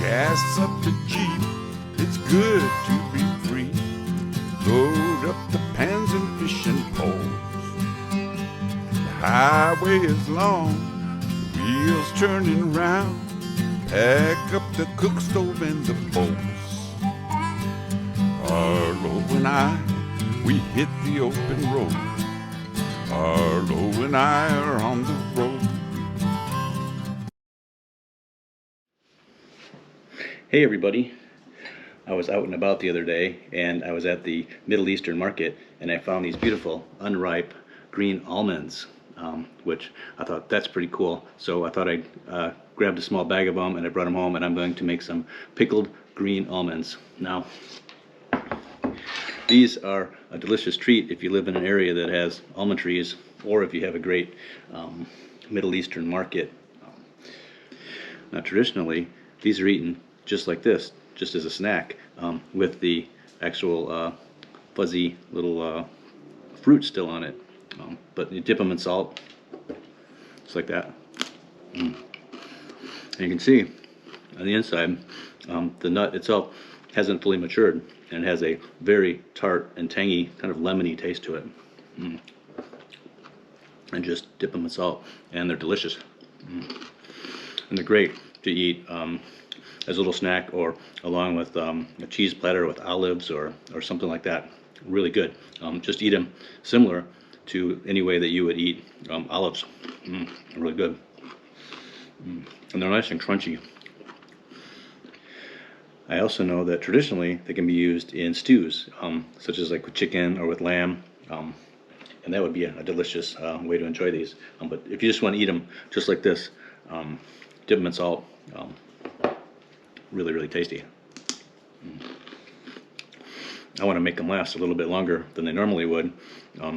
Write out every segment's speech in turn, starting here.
Gas up the Jeep, it's good to be free. Load up the pans and fishing poles. The highway is long, the wheels turning round. Pack up the cook stove and the bowls. Arlo and I, we hit the open road. Arlo and I are on the road. Hey everybody, I was out and about the other day and I was at the Middle Eastern market and I found these beautiful unripe green almonds, which I thought that's pretty cool. So I thought I'd grabbed a small bag of them and I brought them home and I'm going to make some pickled green almonds. Now, these are a delicious treat if you live in an area that has almond trees or if you have a great Middle Eastern market. Now traditionally, these are eaten just like this, just as a snack, with the actual fuzzy little fruit still on it. But you dip them in salt, just like that. And you can see on the inside, the nut itself hasn't fully matured, and it has a very tart and tangy, kind of lemony taste to it. And just dip them in salt, and they're delicious. And they're great to eat as a little snack or along with a cheese platter with olives or something like that. Really good. Just eat them similar to any way that you would eat olives. Really good. And they're nice and crunchy. I also know that traditionally they can be used in stews, such as like with chicken or with lamb. And that would be a delicious way to enjoy these. But if you just want to eat them just like this, dip them in salt. Really, really tasty. I want to make them last a little bit longer than they normally would,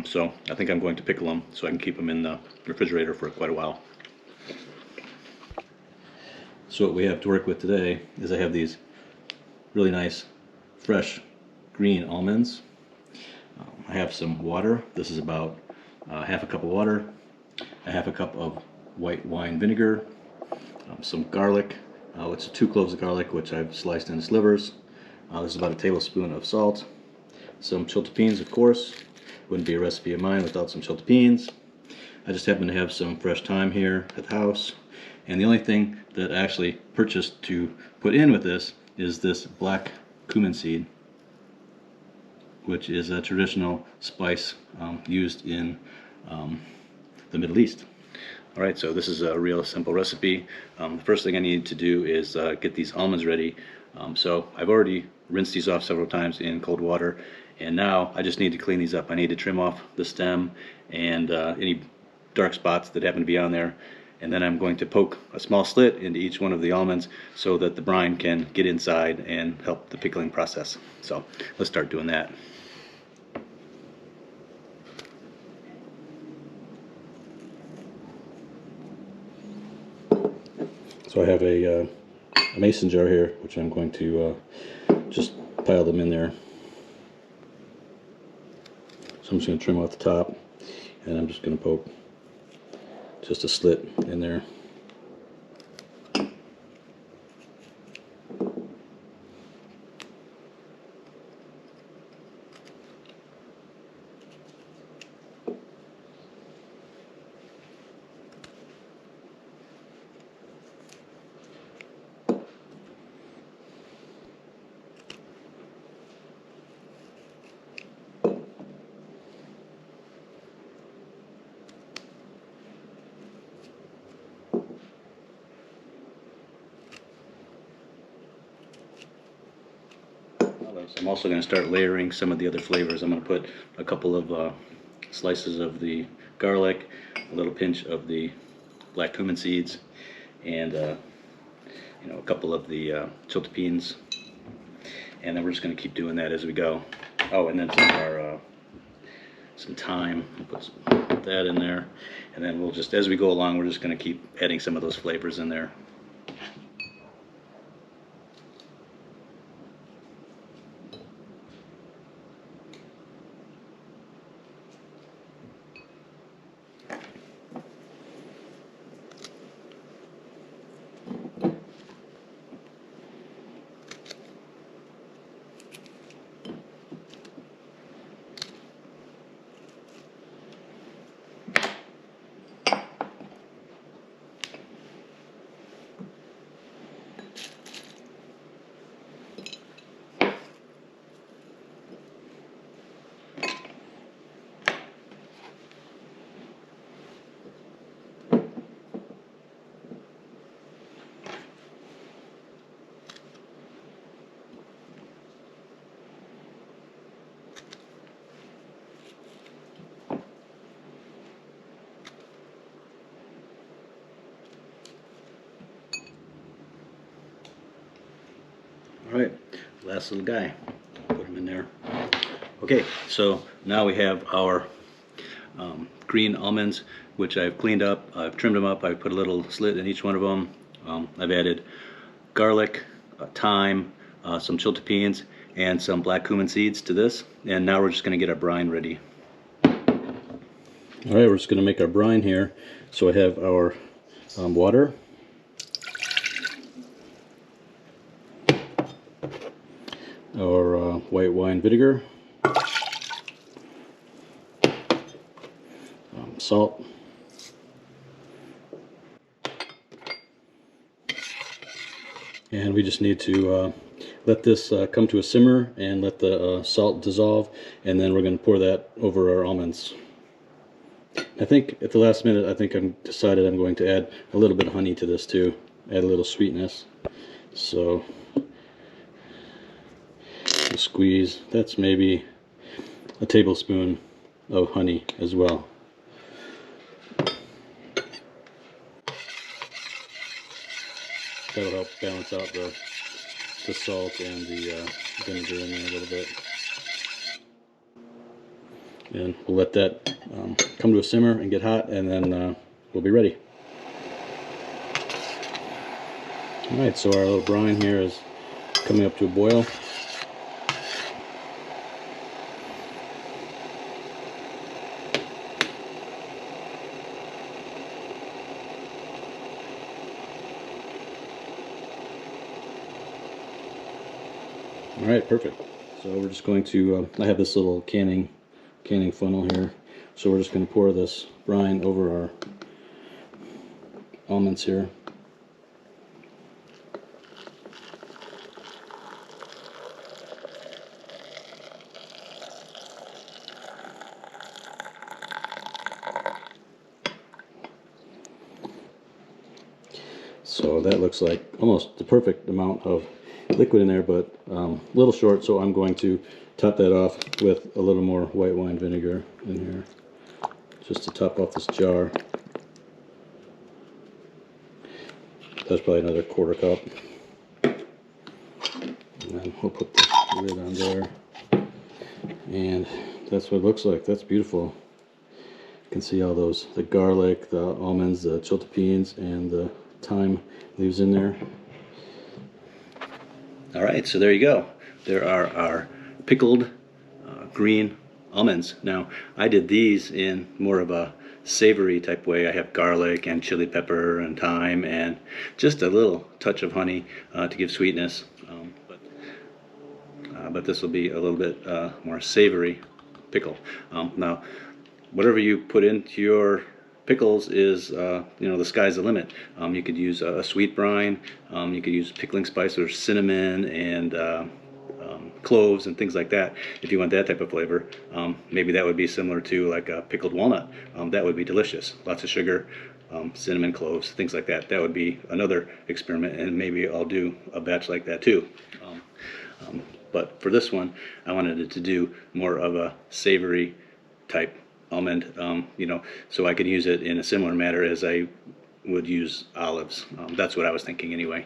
so I think I'm going to pickle them so I can keep them in the refrigerator for quite a while. So what we have to work with today is I have these really nice, fresh, green almonds. I have some water. This is about half a cup of water, a half a cup of white wine vinegar, some garlic. It's 2 cloves of garlic, which I've sliced into slivers. This is about a tablespoon of salt. Some chiltepines, of course. Wouldn't be a recipe of mine without some chiltepines. I just happen to have some fresh thyme here at the house. And the only thing that I actually purchased to put in with this is this black cumin seed, which is a traditional spice used in the Middle East. Alright, so this is a real simple recipe. The first thing I need to do is get these almonds ready. So I've already rinsed these off several times in cold water, and now I just need to clean these up. I need to trim off the stem and any dark spots that happen to be on there, and then I'm going to poke a small slit into each one of the almonds so that the brine can get inside and help the pickling process. So let's start doing that. So I have a mason jar here, which I'm going to just pile them in there. So I'm just going to trim off the top, and I'm just going to poke just a slit in there. I'm also going to start layering some of the other flavors. I'm going to put a couple of slices of the garlic, a little pinch of the black cumin seeds, and a couple of the chiltepines. And then we're just going to keep doing that as we go. Oh, and then some of our some thyme. We'll put that in there, and then we'll just, as we go along, we're just going to keep adding some of those flavors in there. All right, last little guy. Put him in there. Okay, so now we have our green almonds, which I've cleaned up. I've trimmed them up. I've put a little slit in each one of them. I've added garlic, thyme, some chiltepines, and some black cumin seeds to this. And now we're just going to get our brine ready. All right, we're just going to make our brine here. So I have our water, our white wine vinegar, salt, and we just need to let this come to a simmer and let the salt dissolve, and then we're going to pour that over our almonds. I think at the last minute I've decided I'm going to add a little bit of honey to this too, add a little sweetness. So a squeeze, that's maybe a tablespoon of honey as well. That'll help balance out the salt and the vinegar in there a little bit. And we'll let that come to a simmer and get hot, and then we'll be ready. Alright, so our little brine here is coming up to a boil. Alright, perfect. So we're just going to, I have this little canning funnel here, so we're just going to pour this brine over our almonds here. So that looks like almost the perfect amount of liquid in there, but a little short, so I'm going to top that off with a little more white wine vinegar in here, just to top off this jar. That's probably another quarter cup. And then we'll put the lid on there. And that's what it looks like. That's beautiful. You can see all those, the garlic, the almonds, the chiltepines, and the thyme leaves in there. Alright, so there you go. There are our pickled green almonds. Now, I did these in more of a savory type way. I have garlic and chili pepper and thyme and just a little touch of honey to give sweetness. But this will be a little bit more savory pickle. Now, whatever you put into your pickles is, you know, the sky's the limit. You could use a sweet brine, you could use pickling spice or cinnamon and cloves and things like that if you want that type of flavor. Maybe that would be similar to like a pickled walnut. That would be delicious. Lots of sugar, cinnamon, cloves, things like that. That would be another experiment, and maybe I'll do a batch like that too. But for this one, I wanted it to do more of a savory type almond, you know, so I could use it in a similar manner as I would use olives. That's what I was thinking anyway.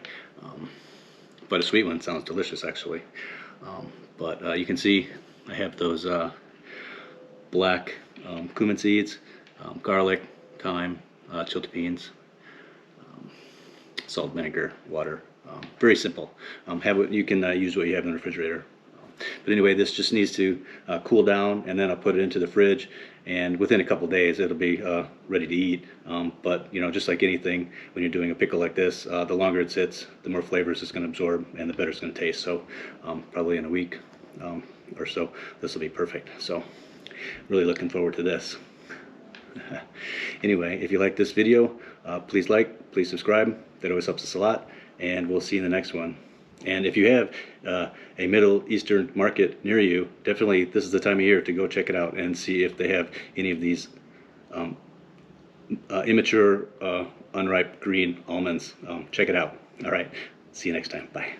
But a sweet one sounds delicious actually. But you can see I have those black cumin seeds, garlic, thyme, chiltepines, salt, vinegar, water. Very simple. You can use what you have in the refrigerator. But anyway, this just needs to cool down, and then I'll put it into the fridge, and within a couple days it'll be ready to eat. But you know, just like anything, when you're doing a pickle like this, the longer it sits, the more flavors it's going to absorb, and the better it's going to taste. So probably in a week or so, this will be perfect. So really looking forward to this. Anyway, if you like this video, please like, please subscribe. That always helps us a lot, and we'll see you in the next one. And if you have a Middle Eastern market near you, definitely this is the time of year to go check it out and see if they have any of these immature, unripe green almonds. Check it out. All right, see you next time. Bye.